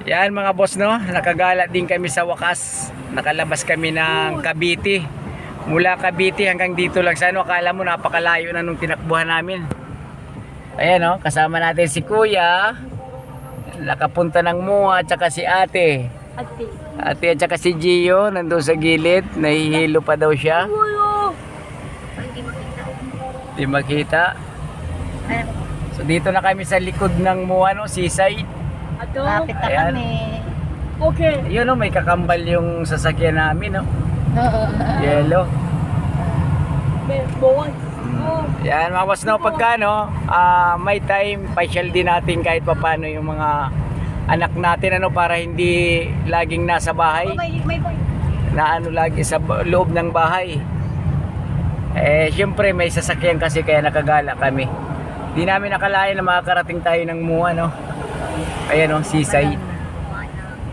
Yan mga boss, no, nakagala din kami sa wakas. Nakalabas kami ng Cavite. Mula Cavite hanggang dito lang sa ano, akala mo napakalayo na nung tinakbuhan namin. Ayan, no, kasama natin si Kuya. Nakapunta ng Mua at saka si Ate. Ate at saka si Gio nandun sa gilid. Nahihilo pa daw siya. Di makita. So dito na kami sa likod ng Mua, no, seaside. Lapit na Ayan. kami. Okay. Yun, no, may kakambal yung sasakyan namin, no. Yellow. Bawal. Yan mga boss, no, pagka no, may time, pasyal din natin kahit papano yung mga anak natin, ano, para hindi laging nasa bahay, May na ano, lagi sa loob ng bahay. Eh syempre may sasakyan kasi kaya nakagala kami. Di namin nakalain na makakarating tayo ng Mua, no. Ayan, no, seaside.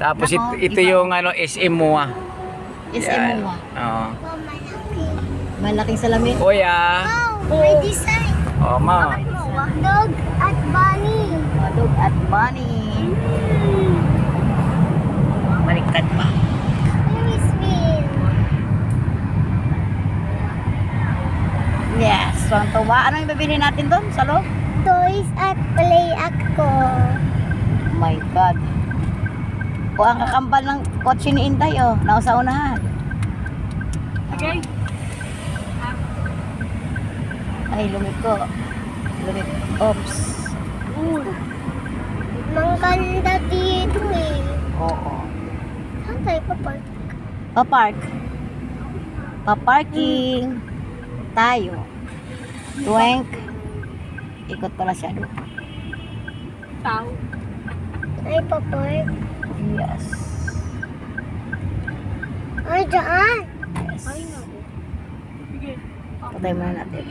Tapos ito yung ano, SM Mua. SM mo. Oo. Malaking salamin. Kuya. May design. Oh, ma. Dog at bunny. Dog at bunny. Baliktad pa. Miss Bill. Yes. Tuwa. Ano yung bibili natin doon sa loob? Toys at play ako. Oh my God. O ang kakambal ng kotse ni Inday, oh. Nausa-unahan. Okay. Ay, lumiko. Oops. Mangkanda dito eh. Oo. Saan tayo papark? Papark. Paparking. Tayo. Twank. Ikot pala siya doon. Tao. Ay, papark. Yes. Ay, dyan. Yes. Ay, naku. Sige. Patay muna natin.